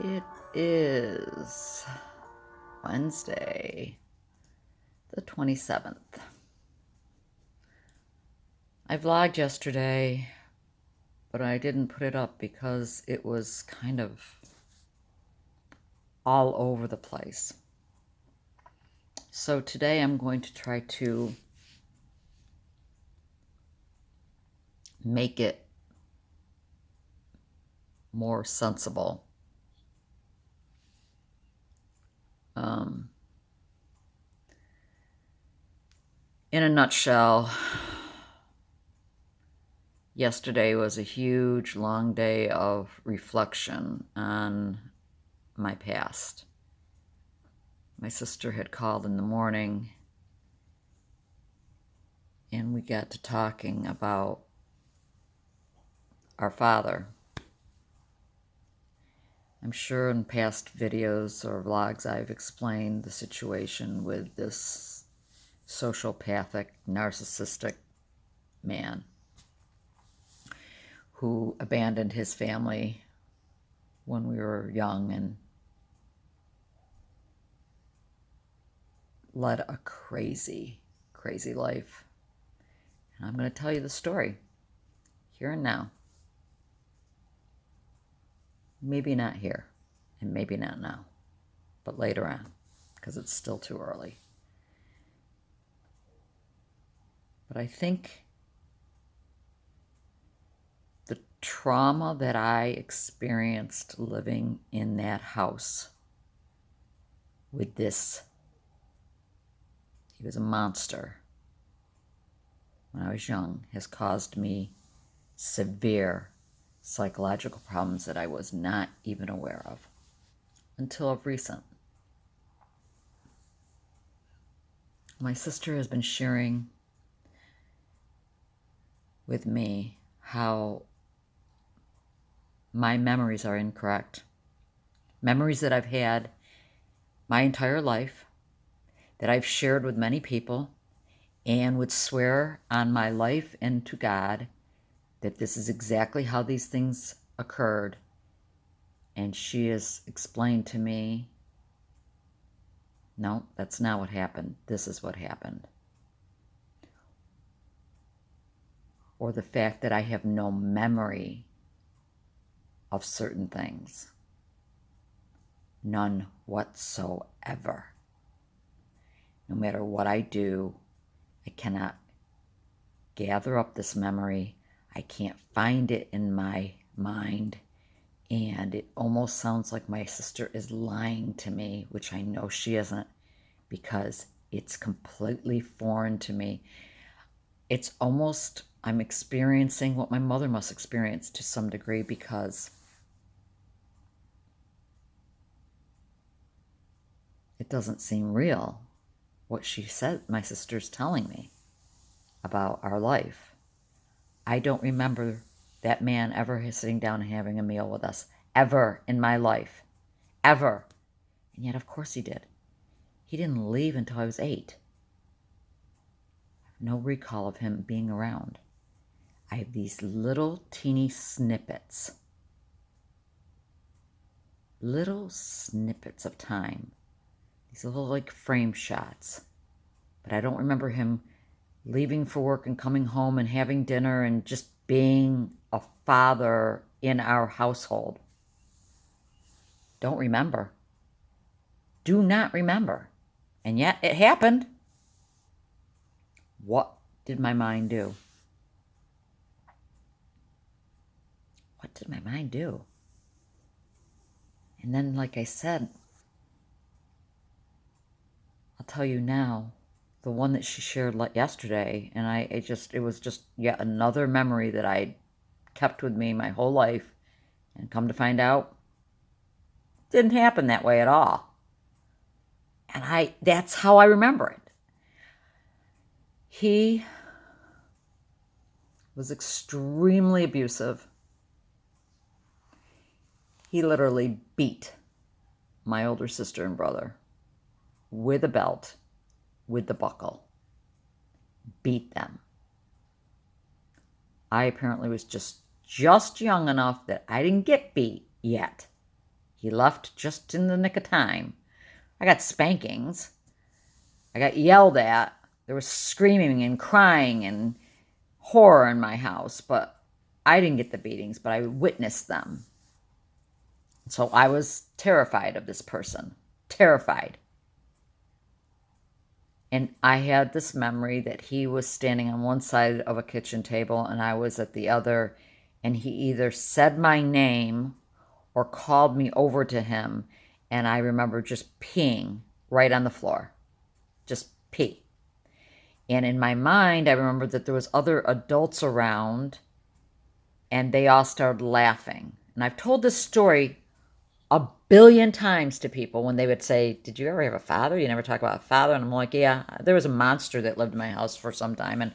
It is Wednesday, the 27th. I vlogged yesterday, but I didn't put it up because it was kind of all over the place. So today I'm going to try to make it more sensible. In a nutshell, yesterday was a huge, long day of reflection on my past. My sister had called in the morning and we got to talking about our father. I'm sure in past videos or vlogs I've explained the situation with this sociopathic, narcissistic man who abandoned his family when we were young and led a crazy, crazy life. And I'm going to tell you the story here and now. Maybe not here, and maybe not now, but later on, because it's still too early. But I think the trauma that I experienced living in that house with this, he was a monster when I was young, has caused me severe psychological problems that I was not even aware of until of recent. My sister has been sharing with me how my memories are incorrect. Memories that I've had my entire life, that I've shared with many people, and would swear on my life and to God that this is exactly how these things occurred. And she has explained to me, no, that's not what happened. This is what happened. Or the fact that I have no memory of certain things. None whatsoever. No matter what I do, I cannot gather up this memory. I can't find it in my mind. And it almost sounds like my sister is lying to me, which I know she isn't, because it's completely foreign to me. It's almost, I'm experiencing what my mother must experience to some degree, because it doesn't seem real what she said, my sister's telling me about our life. I don't remember that man ever sitting down and having a meal with us, ever in my life, ever. And yet, of course, he did. He didn't leave until I was 8. I have no recall of him being around. I have these little teeny snippets of time, these little like frame shots. But I don't remember him leaving for work and coming home and having dinner and just being a father in our household. Don't remember. Do not remember. And yet it happened. What did my mind do? What did my mind do? And then, like I said, I'll tell you now, the one that she shared yesterday, and it was just yet another memory that I kept with me my whole life, and come to find out, didn't happen that way at all. And that's how I remember it. He was extremely abusive. He literally beat my older sister and brother with a belt, with the buckle. Beat them. I apparently was just young enough that I didn't get beat yet. He left just in the nick of time. I got spankings. I got yelled at. There was screaming and crying and horror in my house, but I didn't get the beatings, but I witnessed them. So I was terrified of this person. Terrified. And I had this memory that he was standing on one side of a kitchen table and I was at the other, and he either said my name or called me over to him, and I remember just peeing right on the floor. Just pee. And in my mind, I remember that there was other adults around, and they all started laughing. And I've told this story a billion times to people when they would say, did you ever have a father? You never talk about a father. And I'm like, yeah, there was a monster that lived in my house for some time. And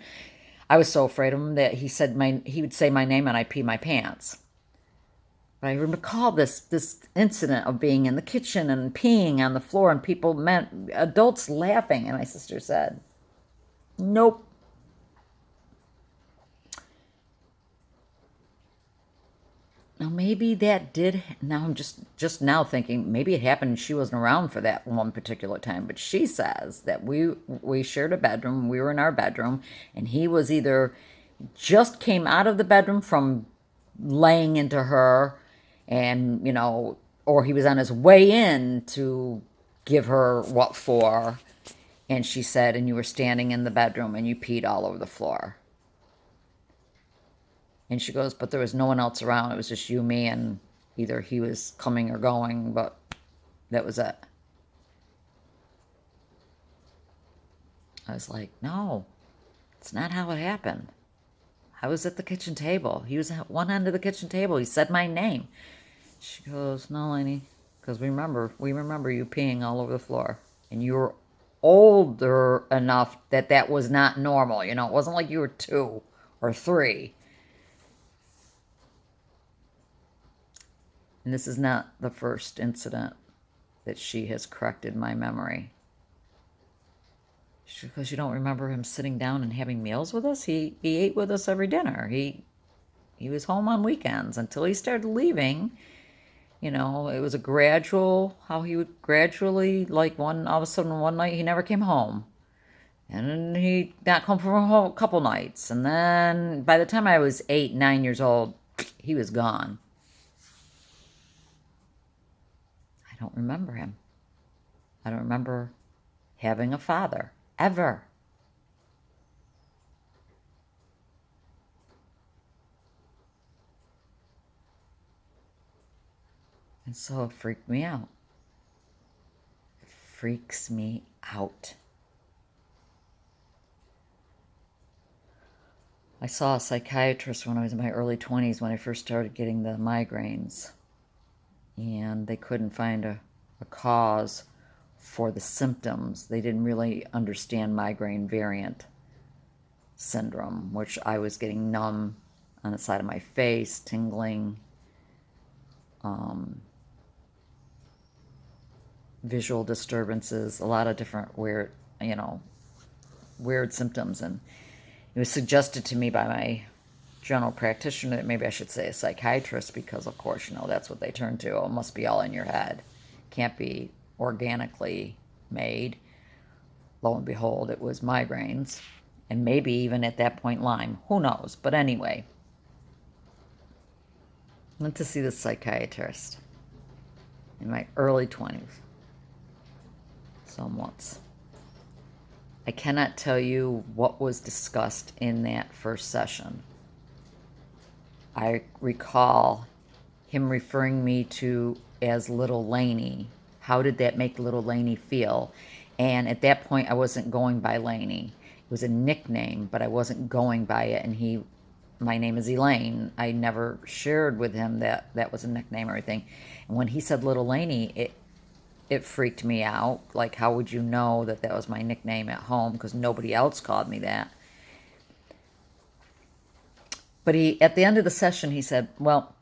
I was so afraid of him that he would say my name and I'd pee my pants. But I recall this incident of being in the kitchen and peeing on the floor and adults laughing. And my sister said, nope. Now, maybe that did. Now I'm just now thinking maybe it happened and she wasn't around for that one particular time. But she says that we shared a bedroom. We were in our bedroom, and he was either just came out of the bedroom from laying into her, and or he was on his way in to give her what for. And she said, and you were standing in the bedroom and you peed all over the floor. And she goes, but there was no one else around. It was just you, me, and either he was coming or going, but that was it. I was like, no, it's not how it happened. I was at the kitchen table. He was at one end of the kitchen table. He said my name. She goes, no, Lainey, because we remember you peeing all over the floor. And you were older enough that was not normal. It wasn't like you were 2 or 3. And this is not the first incident that she has corrected my memory. She goes, you don't remember him sitting down and having meals with us? He ate with us every dinner. He was home on weekends until he started leaving. It was a gradual, how he would gradually, all of a sudden one night he never came home. And then he'd not come for a couple nights. And then by the time I was 8, 9 years old, he was gone. I don't remember him. I don't remember having a father, ever. And so it freaked me out. It freaks me out. I saw a psychiatrist when I was in my early 20s when I first started getting the migraines. And they couldn't find a cause for the symptoms. They didn't really understand migraine variant syndrome, which I was getting numb on the side of my face, tingling, visual disturbances, a lot of different weird symptoms. And it was suggested to me by my general practitioner that maybe I should say a psychiatrist, because of course, that's what they turn to. It must be all in your head. Can't be organically made. Lo and behold, it was migraines. And maybe even at that point, Lyme. Who knows? But anyway, I went to see the psychiatrist in my early 20s. So once. I cannot tell you what was discussed in that first session. I recall him referring me to as Little Lainey. How did that make Little Lainey feel? And at that point, I wasn't going by Lainey. It was a nickname, but I wasn't going by it. And my name is Elaine. I never shared with him that was a nickname or anything. And when he said Little Lainey, it freaked me out. Like, how would you know that was my nickname at home? Because nobody else called me that. But at the end of the session, he said, well,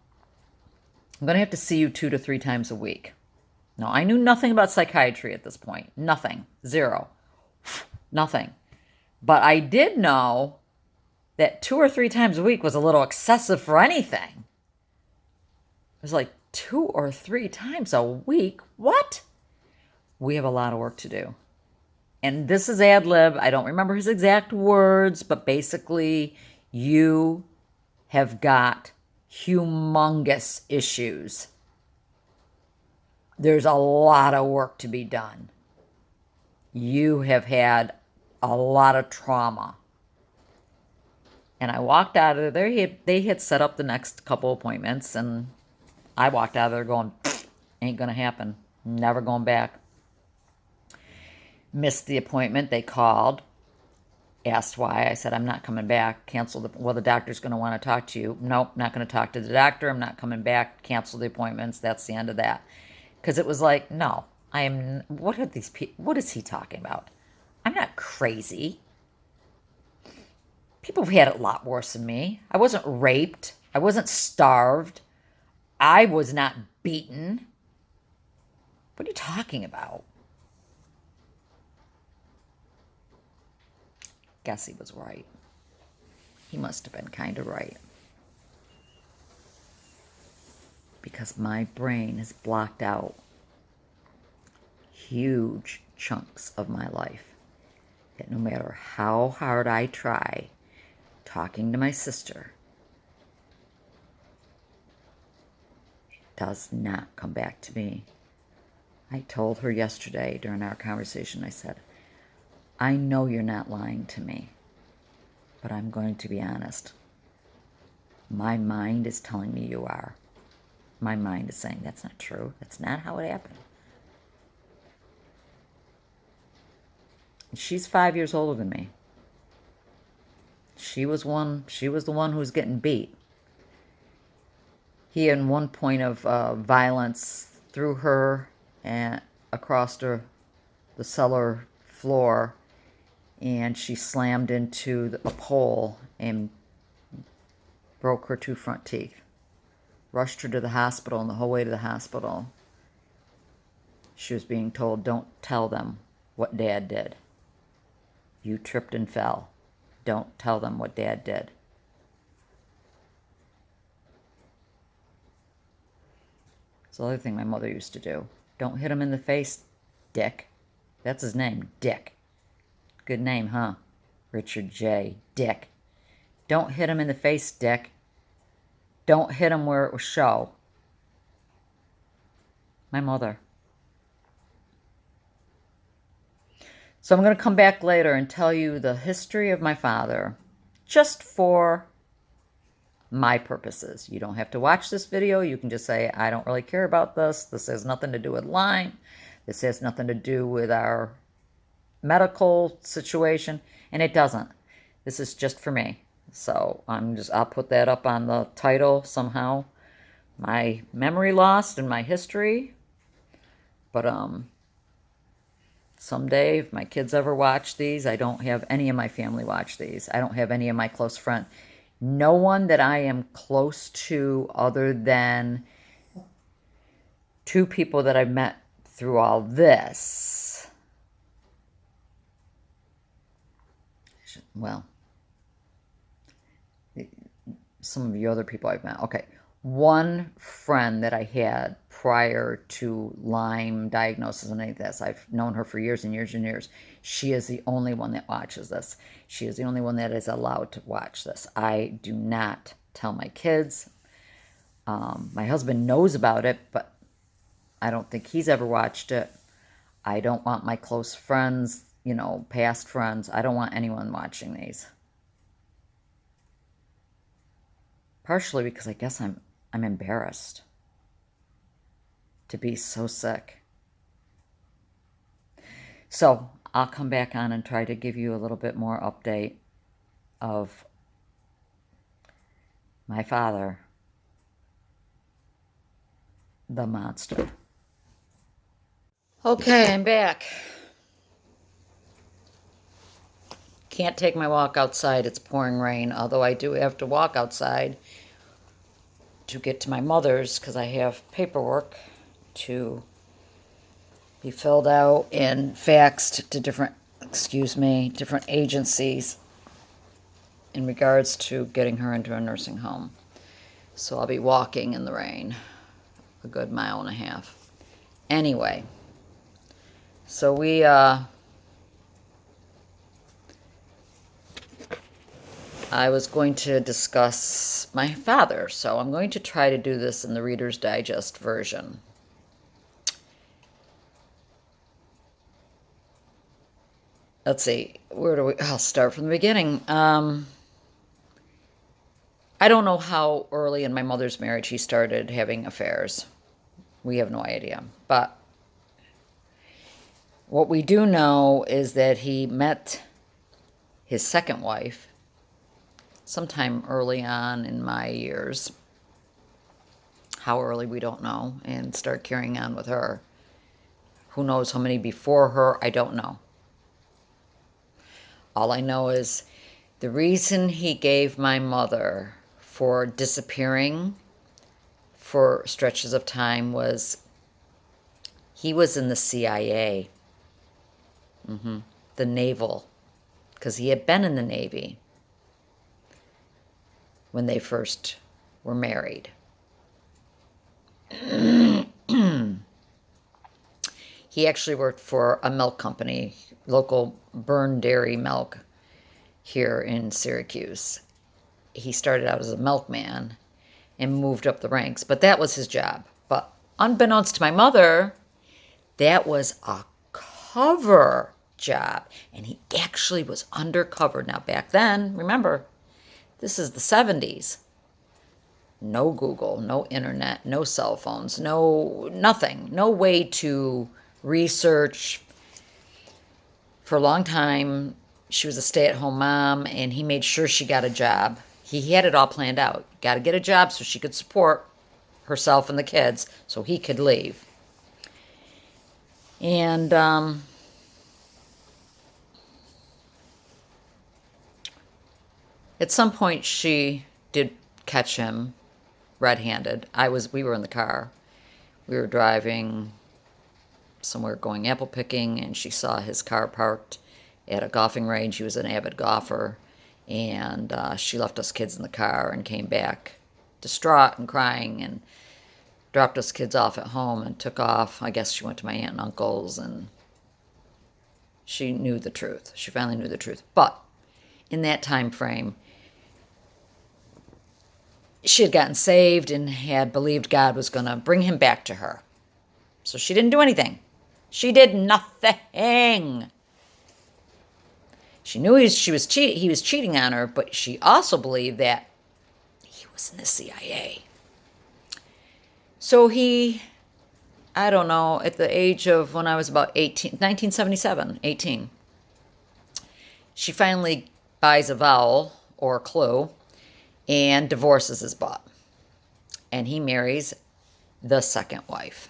I'm going to have to see you 2 to 3 times a week. Now, I knew nothing about psychiatry at this point. Nothing. Zero. Nothing. But I did know that 2 or 3 times a week was a little excessive for anything. was like 2 or 3 times a week. What? We have a lot of work to do. And this is ad lib. I don't remember his exact words, but basically, you have got humongous issues. There's a lot of work to be done. You have had a lot of trauma. And I walked out of there. They had set up the next couple appointments, and I walked out of there going, ain't going to happen. Never going back. Missed the appointment. They called, asked why. I said, I'm not coming back. Cancel the, well, the doctor's going to want to talk to you. Nope, not going to talk to the doctor. I'm not coming back. Cancel the appointments. That's the end of that. Because it was like, no, what are these people, what is he talking about? I'm not crazy. People have had it a lot worse than me. I wasn't raped. I wasn't starved. I was not beaten. What are you talking about? Guess he was right. He must have been kind of right. Because my brain has blocked out huge chunks of my life. That no matter how hard I try talking to my sister, it does not come back to me. I told her yesterday during our conversation, I said, I know you're not lying to me, but I'm going to be honest. My mind is telling me you are. My mind is saying that's not true. That's not how it happened. She's 5 years older than me. She was the one who was getting beat. He, in one point of violence, threw her across the cellar floor, and she slammed into a pole and broke her 2 front teeth. Rushed her to the hospital, and the whole way to the hospital, she was being told, don't tell them what Dad did. You tripped and fell. Don't tell them what Dad did. It's the other thing my mother used to do. Don't hit him in the face, Dick. That's his name, Dick. Good name, huh? Richard J. Dick. Don't hit him in the face, Dick. Don't hit him where it will show. My mother. So I'm going to come back later and tell you the history of my father, just for my purposes. You don't have to watch this video. You can just say, I don't really care about this. This has nothing to do with Lyme. This has nothing to do with our medical situation. And it doesn't. This is just for me. So I'll put that up on the title somehow. My memory lost and my history. But someday, if my kids ever watch these, I don't have any of my family watch these. I don't have any of my close friends. No one that I am close to other than 2 people that I've met through all this. Well, some of the other people I've met. Okay. One friend that I had prior to Lyme diagnosis and any of this, I've known her for years and years and years. She is the only one that watches this. She is the only one that is allowed to watch this. I do not tell my kids. My husband knows about it, but I don't think he's ever watched it. I don't want my close friends, past friends. I don't want anyone watching these. Partially because I guess I'm embarrassed to be so sick. So I'll come back on and try to give you a little bit more update of my father, the monster. Okay, I'm back. Can't take my walk outside. It's pouring rain, although I do have to walk outside to get to my mother's because I have paperwork to be filled out and faxed to different agencies in regards to getting her into a nursing home. So I'll be walking in the rain. a good mile and a half. Anyway, so I was going to discuss my father, so I'm going to try to do this in the Reader's Digest version. Let's see, I'll start from the beginning. I don't know how early in my mother's marriage he started having affairs. We have no idea. But what we do know is that he met his second wife sometime early on in my years. How early, we don't know. And start carrying on with her. Who knows how many before her? I don't know. All I know is the reason he gave my mother for disappearing for stretches of time was he was in the CIA, the naval, because he had been in the Navy when they first were married. He actually worked for a milk company, local Byrne Dairy Milk here in Syracuse. He started out as a milkman and moved up the ranks, but that was his job. But unbeknownst to my mother, that was a cover job, and he actually was undercover. Now, back then, remember, this is the 70s. No Google, no internet, no cell phones, no nothing, no way to research. For a long time, she was a stay-at-home mom, and he made sure she got a job. He had it all planned out. Got to get a job so she could support herself and the kids so he could leave. And at some point, she did catch him red-handed. We were in the car. We were driving somewhere going apple picking, and she saw his car parked at a golfing range. He was an avid golfer, and she left us kids in the car and came back distraught and crying and dropped us kids off at home and took off. I guess she went to my aunt and uncle's, and she knew the truth. She finally knew the truth. But in that time frame, she had gotten saved and had believed God was going to bring him back to her. So she didn't do anything. She did nothing. She knew he was cheating on her, but she also believed that he was in the CIA. So I don't know, at the age of when I was about 18, 1977, 18, she finally buys a vowel or a clue and divorces his butt. And he marries the second wife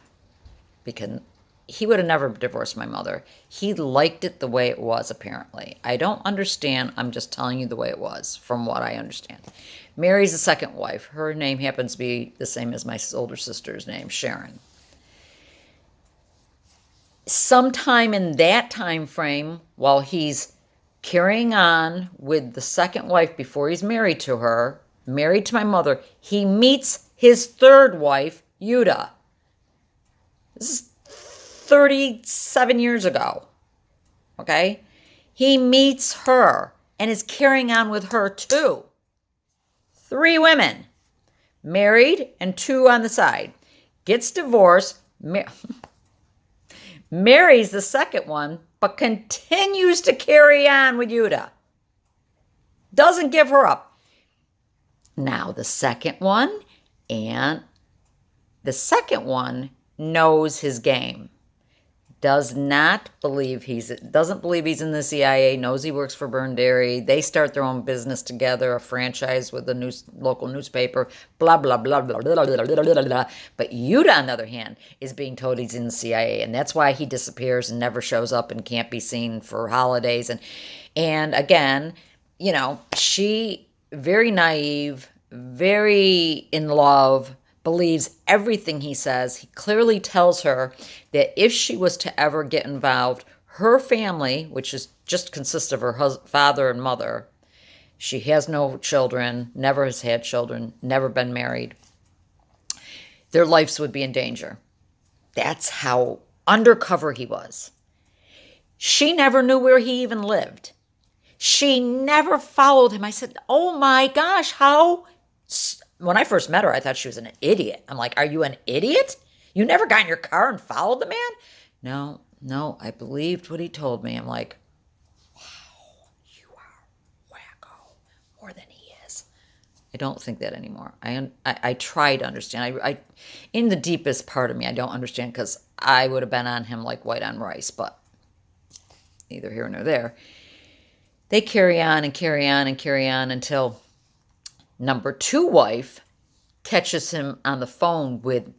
because he would have never divorced my mother. He liked it the way it was, apparently. I don't understand. I'm just telling you the way it was, from what I understand. Marries the second wife. Her name happens to be the same as my older sister's name, Sharon. Sometime in that time frame, while he's carrying on with the second wife before he's married to her, married to my mother, he meets his third wife, Yuda. This is 37 years ago, okay? He meets her and is carrying on with her too. 3 women, married and 2 on the side. Gets divorced, marries the second one, but continues to carry on with Yuda. Doesn't give her up. Now the second one knows his game. Doesn't believe he's in the CIA, knows he works for Byrne Dairy. They start their own business together, a franchise with a local newspaper, blah, blah, blah, blah, blah, blah, blah, blah, blah. But Yuda, on the other hand, is being told he's in the CIA, and that's why he disappears and never shows up and can't be seen for holidays. And again, she, very naive, very in love, believes everything he says. He clearly tells her that if she was to ever get involved, her family, which just consists of her father and mother, she has no children, never has had children, never been married, their lives would be in danger. That's how undercover he was. She never knew where he even lived. She never followed him. I said, oh my gosh, how? When I first met her, I thought she was an idiot. I'm like, are you an idiot? You never got in your car and followed the man? No, I believed what he told me. I'm like, wow, you are wacko more than he is. I don't think that anymore. I try to understand. I in the deepest part of me, I don't understand because I would have been on him like white on rice, but neither here nor there. They carry on and carry on and carry on until number 2 wife catches him on the phone with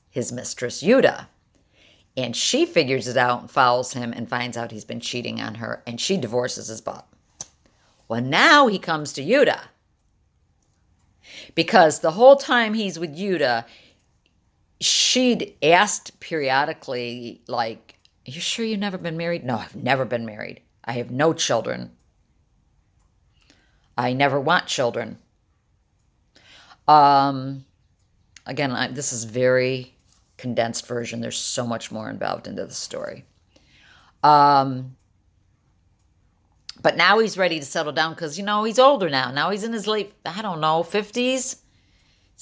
his mistress, Yuta. And she figures it out and follows him and finds out he's been cheating on her, and she divorces his butt. Well, now he comes to Yuta. Because the whole time he's with Yuta, she'd asked periodically, like, are you sure you've never been married? No, I've never been married. I have no children. I never want children. Again, this is very condensed version. There's so much more involved into the story. But now he's ready to settle down because, he's older now. Now he's in his late, 50s. He's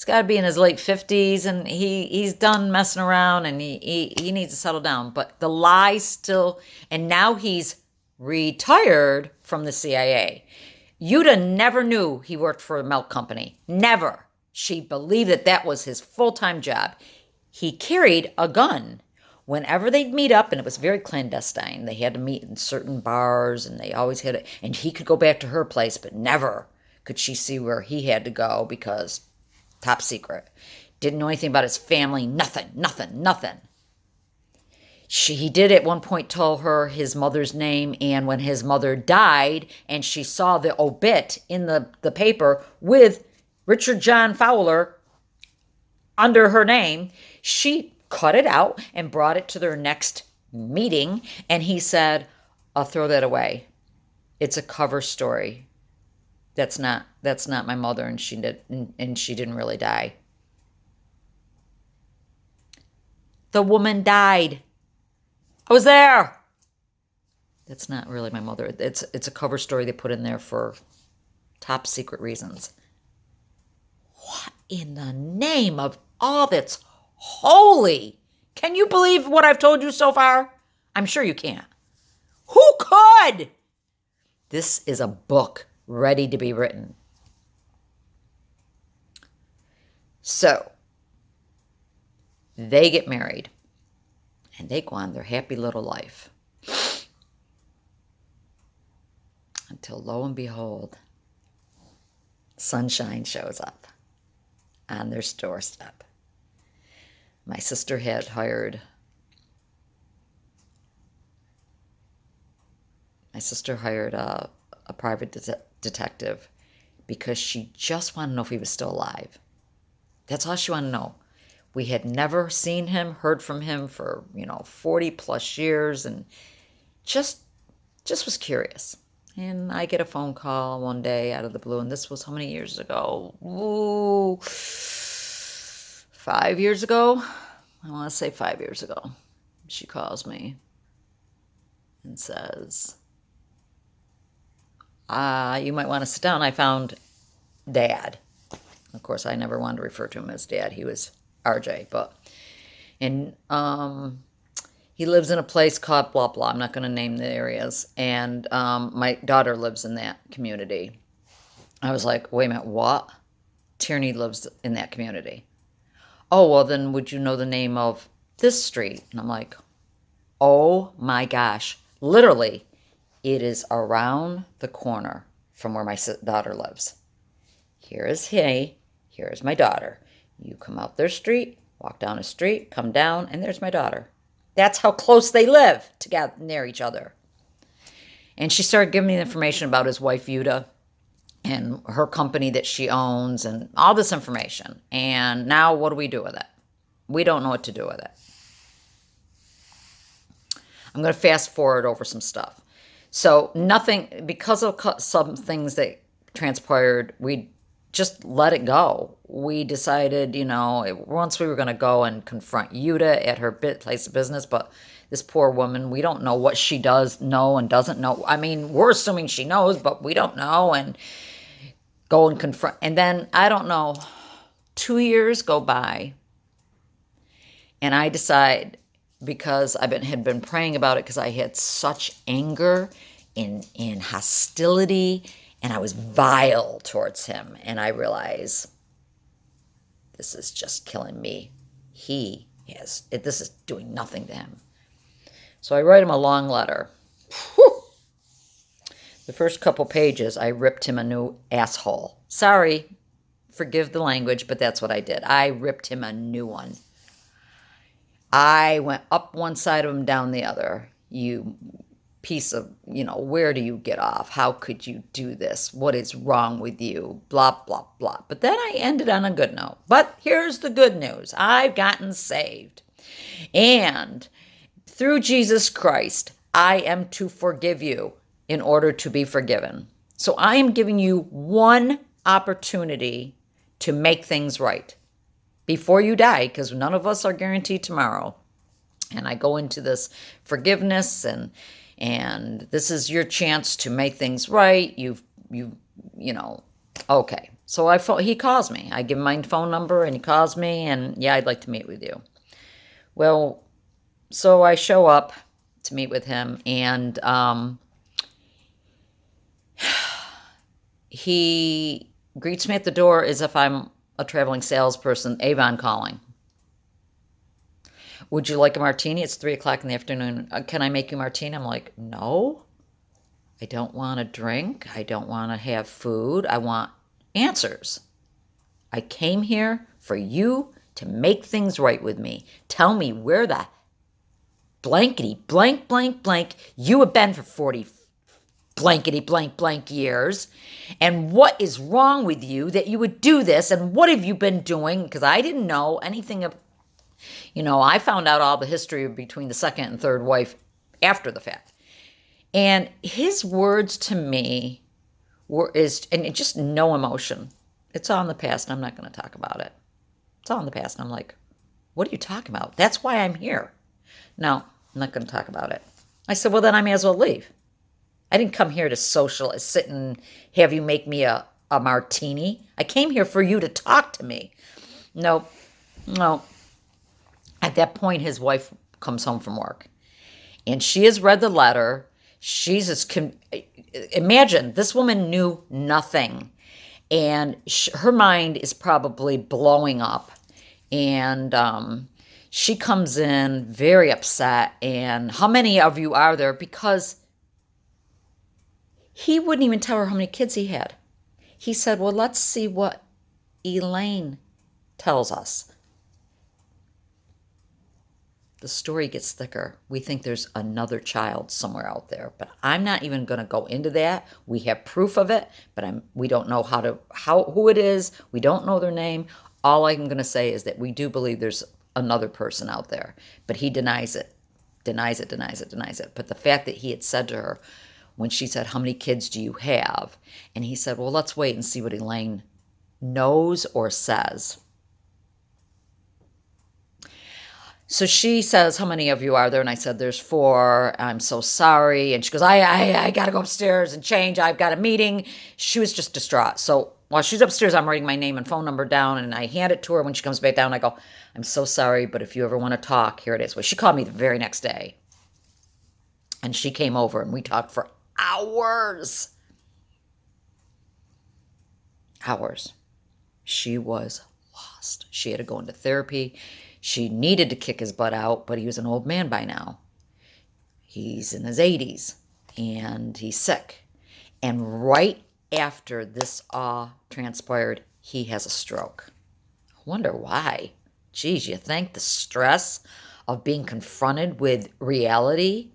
got to be in his late 50s, and he's done messing around, and he needs to settle down. But the lie still, and now he's retired from the CIA. Yuta never knew he worked for a milk company. Never. She believed that was his full-time job. He carried a gun. Whenever they'd meet up, and it was very clandestine, they had to meet in certain bars, and they always had it, and he could go back to her place, but never could she see where he had to go because top secret. Didn't know anything about his family, nothing. He did at one point tell her his mother's name, and when his mother died, and she saw the obit in the paper with Richard John Fowler under her name, she cut it out and brought it to their next meeting, and he said, I'll throw that away. It's a cover story. That's not my mother, and she didn't really die. The woman died. I was there. That's not really my mother. It's a cover story they put in there for top secret reasons. What in the name of all that's holy? Can you believe what I've told you so far? I'm sure you can't. Who could? This is a book ready to be written. So, they get married, and they go on their happy little life. Until, lo and behold, sunshine shows up on their doorstep. My sister had hired a private detective because she just wanted to know if he was still alive. That's all she wanted to know. We had never seen him, heard from him for, 40 plus years, and just was curious. And I get a phone call one day out of the blue, and this was how many years ago? Ooh, 5 years ago? I want to say 5 years ago. She calls me and says, you might want to sit down. I found Dad. Of course, I never wanted to refer to him as Dad. He was RJ, and he lives in a place called blah, blah. I'm not going to name the areas. And my daughter lives in that community. I was like, wait a minute, what? Tierney lives in that community. Oh, well, then would you know the name of this street? And I'm like, oh my gosh. Literally, it is around the corner from where my daughter lives. Here is he. Here is my daughter. You come out their street, walk down a street, come down, and there's my daughter. That's how close they live together, near each other. And she started giving me the information about his wife, Yuta, and her company that she owns, and all this information. And now what do we do with it? We don't know what to do with it. I'm going to fast forward over some stuff. So nothing, because of some things that transpired, we just let it go. We decided, once we were going to go and confront Yuta at her place of business, but this poor woman, we don't know what she does know and doesn't know. I mean, we're assuming she knows, but we don't know, and go and confront. And then, I don't know, 2 years go by, and I decide, because had been praying about it, because I had such anger and hostility, and I was vile towards him. And I realize this is just killing me. This is doing nothing to him. So I write him a long letter. Whew. The first couple pages, I ripped him a new asshole. Sorry, forgive the language, but that's what I did. I ripped him a new one. I went up one side of him, down the other. You piece of, where do you get off? How could you do this? What is wrong with you? Blah, blah, blah. But then I ended on a good note. But here's the good news. I've gotten saved. And through Jesus Christ, I am to forgive you in order to be forgiven. So I am giving you one opportunity to make things right before you die, because none of us are guaranteed tomorrow. And I go into this forgiveness, and this is your chance to make things right. Okay. So he calls me. I give him my phone number, and he calls me, and yeah, I'd like to meet with you. Well, so I show up to meet with him, and he greets me at the door as if I'm a traveling salesperson, Avon calling. Would you like a martini? It's 3:00 in the afternoon. Can I make you a martini? I'm like, no, I don't want to drink. I don't want to have food. I want answers. I came here for you to make things right with me. Tell me where the blankety blank blank blank you have been for 40 blankety blank blank years, and what is wrong with you that you would do this, and what have you been doing? Because I didn't know anything of, I found out all the history between the second and third wife after the fact. And his words to me and just no emotion. It's all in the past, and I'm not going to talk about it. It's all in the past. And I'm like, what are you talking about? That's why I'm here. No, I'm not going to talk about it. I said, well, then I may as well leave. I didn't come here to sit and have you make me a martini. I came here for you to talk to me. No. At that point, his wife comes home from work, and she has read the letter. Imagine, this woman knew nothing, and her mind is probably blowing up, and she comes in very upset. And how many of you are there? Because he wouldn't even tell her how many kids he had. He said, well, let's see what Elaine tells us. The story gets thicker. We think there's another child somewhere out there, but I'm not even going to go into that. We have proof of it, but we don't know who it is. We don't know their name. All I'm going to say is that we do believe there's another person out there, but he denies it. But the fact that he had said to her, when she said, how many kids do you have? And he said, well, let's wait and see what Elaine knows or says. So she says, how many of you are there? And I said, there's 4. I'm so sorry. And she goes, I got to go upstairs and change. I've got a meeting. She was just distraught. So while she's upstairs, I'm writing my name and phone number down, and I hand it to her. When she comes back down, I go, I'm so sorry, but if you ever want to talk, here it is. Well, she called me the very next day. And she came over, and we talked for hours. She was lost. She had to go into therapy. She needed to kick his butt out, but he was an old man by now. He's in his 80s, and he's sick. And right after this all transpired, he has a stroke. I wonder why. Geez, you think the stress of being confronted with reality?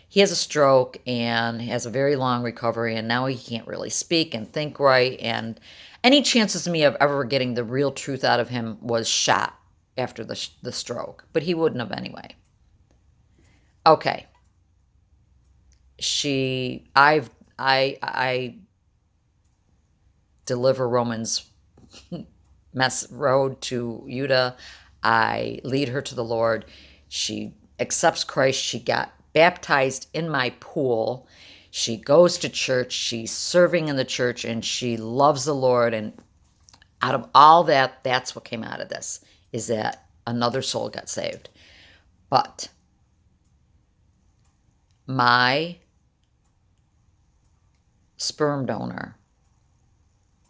He has a stroke and has a very long recovery, and now he can't really speak and think right. And any chances of me of ever getting the real truth out of him was shot after the stroke, but he wouldn't have anyway. Okay. I deliver Romans mess road to Utah. I lead her to the Lord. She accepts Christ. She got baptized in my pool. She goes to church. She's serving in the church, and she loves the Lord. And out of all that, that's what came out of this, is that another soul got saved. But my sperm donor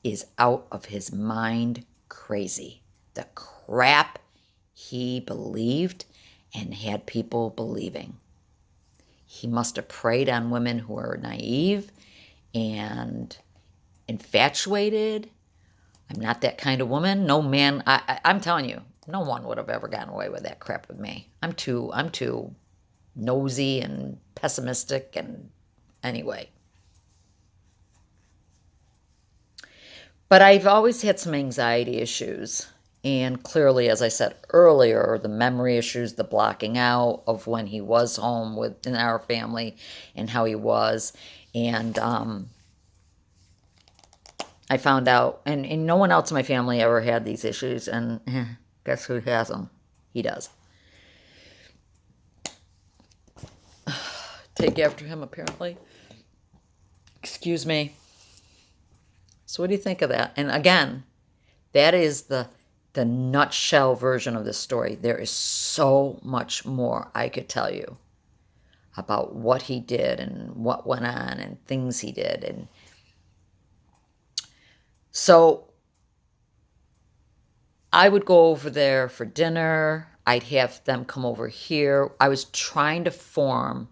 is out of his mind crazy. The crap he believed and had people believing. He must have preyed on women who are naive and infatuated. I'm not that kind of woman. No man, I'm telling you, no one would have ever gotten away with that crap with me. I'm too nosy and pessimistic, and anyway. But I've always had some anxiety issues. And clearly, as I said earlier, the memory issues, the blocking out of when he was home within our family and how he was. And I found out, and no one else in my family ever had these issues. And guess who has them? He does. Take after him, apparently. Excuse me. So what do you think of that? And again, that is the nutshell version of this story. There is so much more I could tell you about what he did and what went on and things he did. And so I would go over there for dinner. I'd have them come over here. I was trying to form,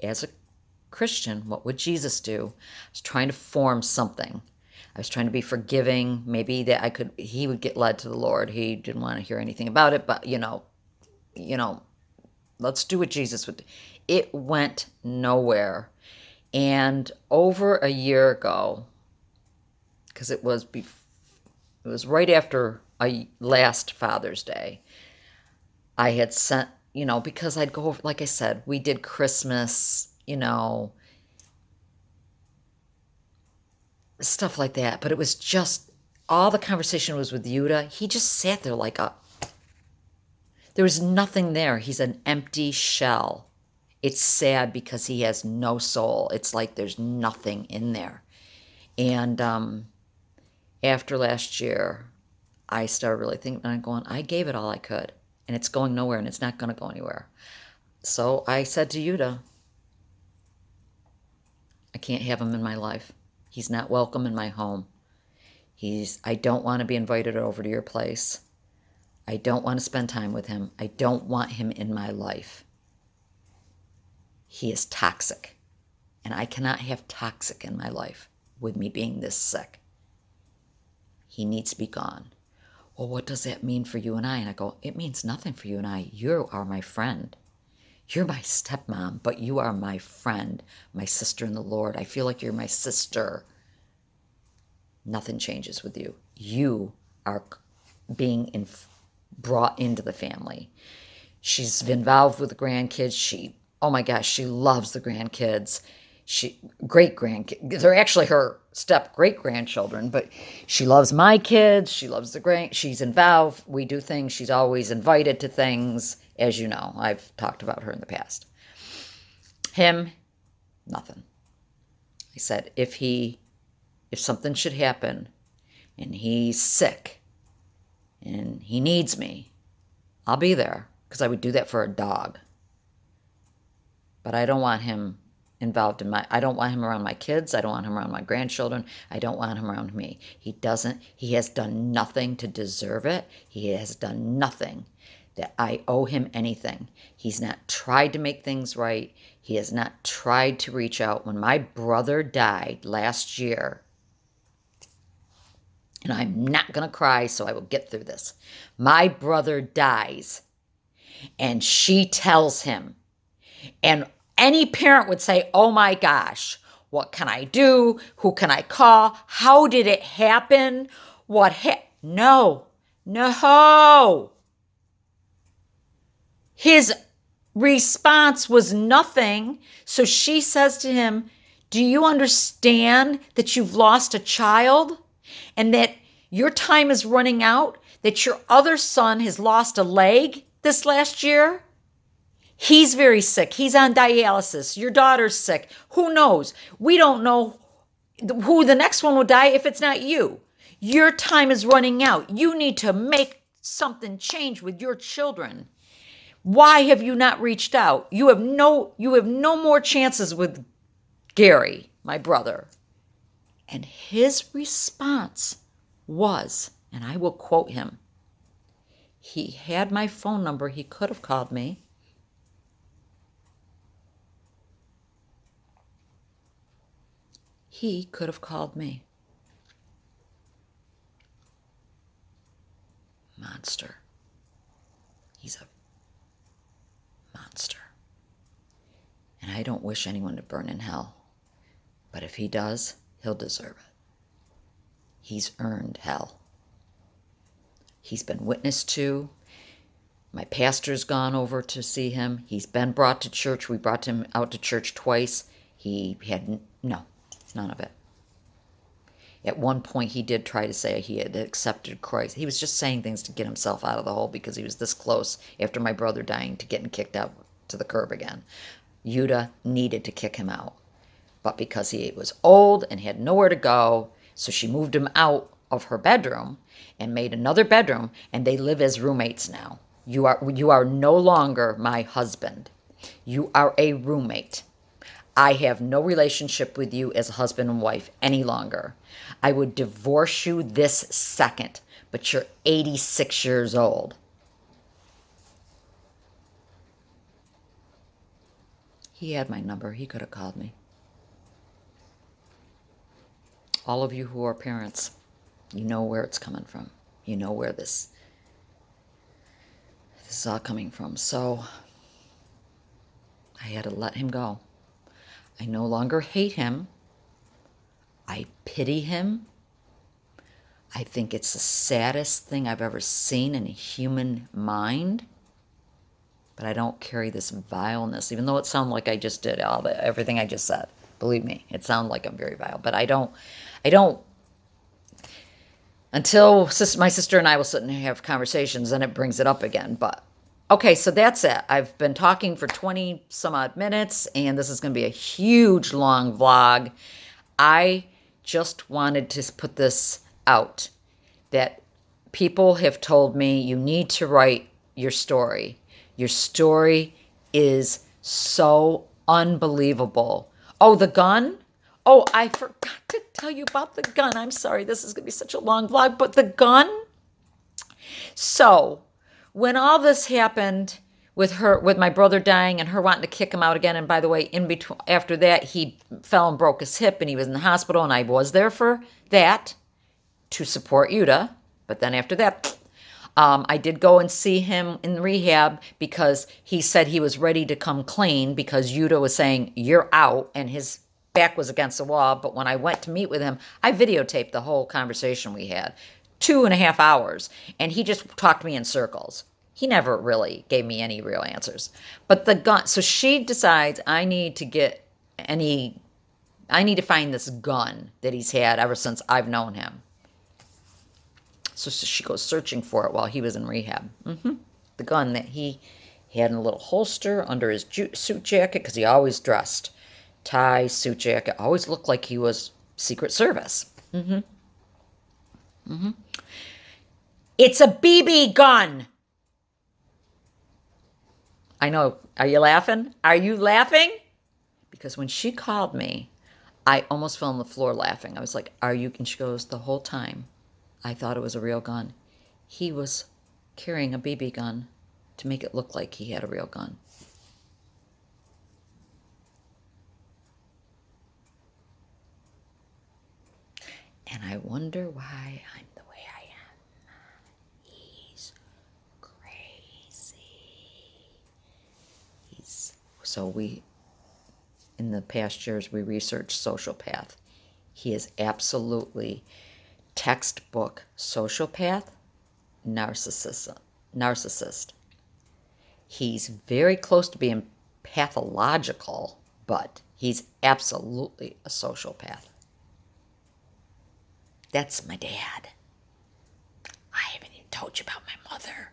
as a Christian, what would Jesus do? I was trying to form something. I was trying to be forgiving. Maybe that he would get led to the Lord. He didn't want to hear anything about it, but let's do what Jesus would do. It went nowhere. And over a year ago, because it was right after last Father's Day, I had sent, because I'd go over, like I said, we did Christmas, stuff like that. But it was just, all the conversation was with Yuta. He just sat there like there was nothing there. He's an empty shell. It's sad because he has no soul. It's like there's nothing in there. And after last year, I started really thinking, and I'm going, I gave it all I could, and it's going nowhere, and it's not going to go anywhere. So I said to Yuta, I can't have him in my life. He's not welcome in my home. I don't want to be invited over to your place. I don't want to spend time with him. I don't want him in my life. He is toxic, and I cannot have toxic in my life with me being this sick. He needs to be gone. Well, what does that mean for you and I? And I go, it means nothing for you and I. You are my friend. You're my stepmom, but you are my friend, my sister in the Lord. I feel like you're my sister. Nothing changes with you. You are being brought into the family. She's involved with the grandkids. Oh my gosh, she loves the grandkids. Great-grandkids. They're actually her step-great-grandchildren, but she loves my kids. She loves she's involved. We do things. She's always invited to things. As you know, I've talked about her in the past. Him, nothing. I said, if something should happen and he's sick and he needs me, I'll be there, because I would do that for a dog. But I don't want him involved I don't want him around my kids. I don't want him around my grandchildren. I don't want him around me. He has done nothing to deserve it. He has done nothing that I owe him anything. He's not tried to make things right. He has not tried to reach out. When my brother died last year, and I'm not going to cry, so I will get through this. My brother dies, and she tells him, and any parent would say, oh my gosh, what can I do? Who can I call? How did it happen? No. His response was nothing. So she says to him, do you understand that you've lost a child and that Your time is running out, that your other son has lost a leg this last year. He's very sick. He's on dialysis. Your daughter's sick. Who knows? We don't know who the next one will die if it's not you. Your time is running out. You need to make something change with your children. Why have you not reached out? You have no more chances with Gary, my brother. And his response was, and I will quote him, he had my phone number. He could have called me. He could have called me. Monster. He's a monster. And I don't wish anyone to burn in hell. But if he does, he'll deserve it. He's earned hell. He's been witnessed to. My pastor's gone over to see him. He's been brought to church. We brought him out to church twice. He had none of it. At one point, he did try to say he had accepted Christ. He was just saying things to get himself out of the hole because he was this close after my brother dying to getting kicked out to the curb again. Yuta needed to kick him out. But because he was old and had nowhere to go, so she moved him out of her bedroom and made another bedroom, and they live as roommates now. You are no longer my husband. You are a roommate. I have no relationship with you as a husband and wife any longer. I would divorce you this second, but you're 86 years old. He had my number. He could have called me. All of you who are parents, you know where it's coming from. You know where this is all coming from. So I had to let him go. I no longer hate him. I pity him. I think it's the saddest thing I've ever seen in a human mind. But I don't carry this vileness, even though it sounded like I just did everything I just said. Believe me, it sounded like I'm very vile. But I don't, until my sister and I will sit and have conversations, then it brings it up again. But okay, so that's it. I've been talking for 20 some odd minutes, and this is going to be a huge long vlog. I just wanted to put this out that people have told me you need to write your story. Your story is so unbelievable. Oh, the gun? Oh, I forgot to tell you about the gun. I'm sorry, this is going to be such a long vlog, but the gun? So, when all this happened with my brother dying and her wanting to kick him out again, and by the way, in between, after that, he fell and broke his hip and he was in the hospital, and I was there for that to support Yuta. But then after that, I did go and see him in rehab because he said he was ready to come clean because Yuta was saying, you're out, and his back was against the wall. But when I went to meet with him, I videotaped the whole conversation we had, 2.5 hours, and he just talked me in circles. He never really gave me any real answers. But the gun, so she decides I need to find this gun that he's had ever since I've known him. So she goes searching for it while he was in rehab. The gun that he had in a little holster under his suit jacket, because he always dressed tie, suit jacket, always looked like he was Secret Service. It's a BB gun. I know. Are you laughing? Are you laughing? Because when she called me, I almost fell on the floor laughing. I was like, are you? And she goes, the whole time, I thought it was a real gun. He was carrying a BB gun to make it look like he had a real gun. And I wonder why I'm the way I am. He's crazy. In the past years, we researched sociopath. He is absolutely textbook sociopath, narcissist. He's very close to being pathological, but he's absolutely a sociopath. That's my dad. told you about my mother.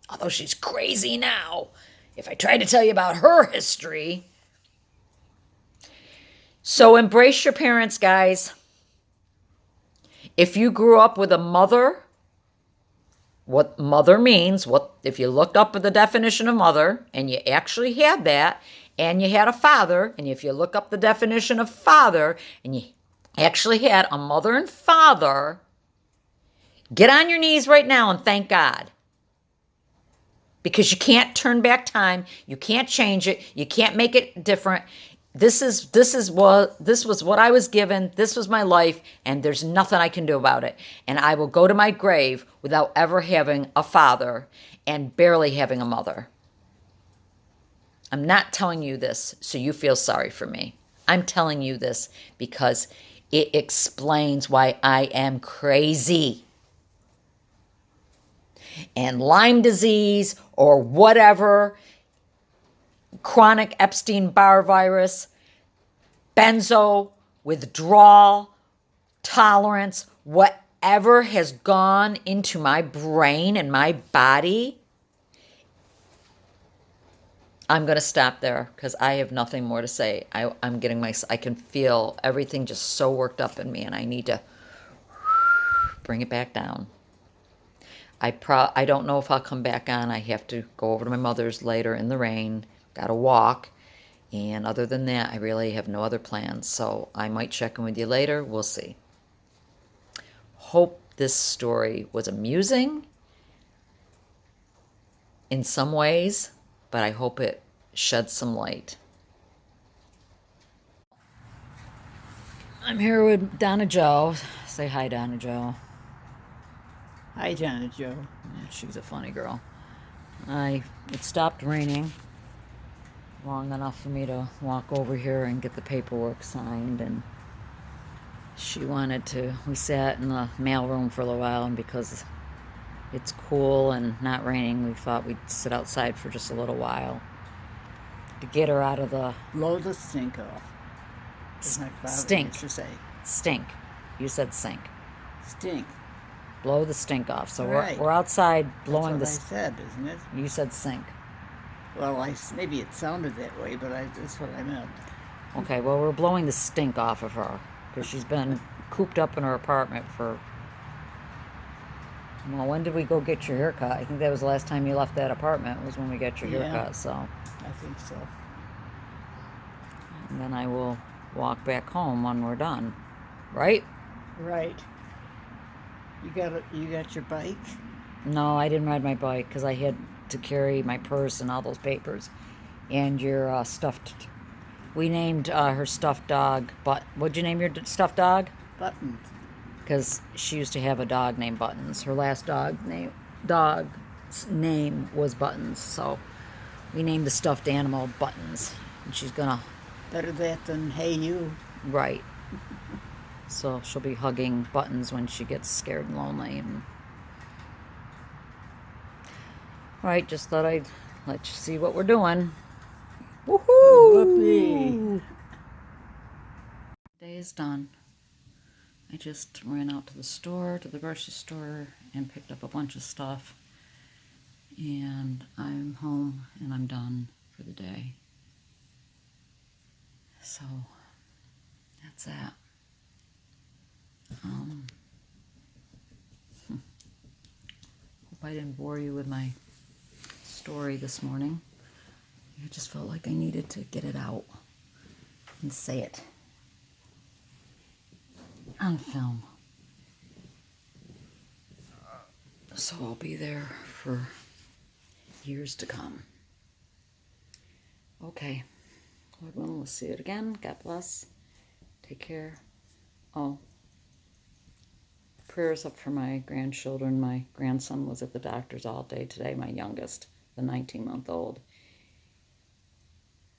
Although she's crazy now. If I tried to tell you about her history. So embrace your parents, guys. If you grew up with a mother, what mother means, what if you looked up at the definition of mother and you actually had that, and you had a father, and if you look up the definition of father and you actually had a mother and father, get on your knees right now and thank God. Because you can't turn back time, you can't change it, you can't make it different. This was what I was given, this was my life, and there's nothing I can do about it. And I will go to my grave without ever having a father and barely having a mother. I'm not telling you this so you feel sorry for me. I'm telling you this because it explains why I am crazy. And Lyme disease or whatever, chronic Epstein-Barr virus, benzo, withdrawal, tolerance, whatever has gone into my brain and my body, I'm going to stop there because I have nothing more to say. I can feel everything just so worked up in me, and I need to bring it back down. I don't know if I'll come back on. I have to go over to my mother's later in the rain. Got to walk. And other than that, I really have no other plans. So I might check in with you later. We'll see. Hope this story was amusing in some ways, but I hope it sheds some light. I'm here with Donna Jo. Say hi, Donna Jo. Hi, Donna Jo. She's a funny girl. It stopped raining long enough for me to walk over here and get the paperwork signed, and we sat in the mailroom for a little while, and because it's cool and not raining, we thought we'd sit outside for just a little while to get her out of the... Blow the stink off. As my father used to say. Stink. You said sink. Stink. Blow the stink off. So right. we're outside blowing That's what I said, isn't it? You said sink. Well, maybe it sounded that way, but that's what I meant. Okay, well, we're blowing the stink off of her because she's been cooped up in her apartment for... Well, when did we go get your haircut? I think that was the last time you left that apartment was when we got your haircut, so... I think so. And then I will walk back home when we're done. Right? Right. You got your bike? No, I didn't ride my bike because I had to carry my purse and all those papers. And your stuffed... We named her stuffed dog... What'd you name your stuffed dog? Buttons. Because she used to have a dog named Buttons. Her last dog's name was Buttons. So we named the stuffed animal Buttons. And she's gonna... Better that than Hey You. Right. So she'll be hugging Buttons when she gets scared and lonely. Alright, just thought I'd let you see what we're doing. Woohoo! Day is done. I just ran out to the grocery store, and picked up a bunch of stuff. And I'm home and I'm done for the day. So, that's that. Hope I didn't bore you with my story this morning. I just felt like I needed to get it out and say it on film. So I'll be there for years to come. Okay. Lord willing, we'll see it again. God bless. Take care. Oh, prayers up for my grandchildren. My grandson was at the doctor's all day today, my youngest, the 19-month-old.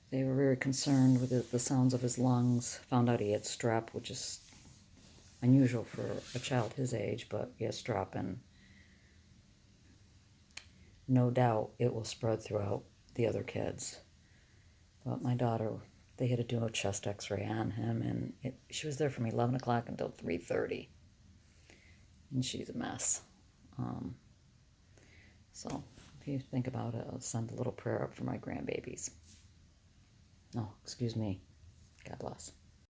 They were very concerned with the sounds of his lungs. Found out he had strep, which is unusual for a child his age, but he has strep, and no doubt it will spread throughout the other kids. But my daughter, they had to do a chest x-ray on him, and she was there from 11 o'clock until 3:30. And she's a mess. So if you think about it, I'll send a little prayer up for my grandbabies. No, excuse me. God bless.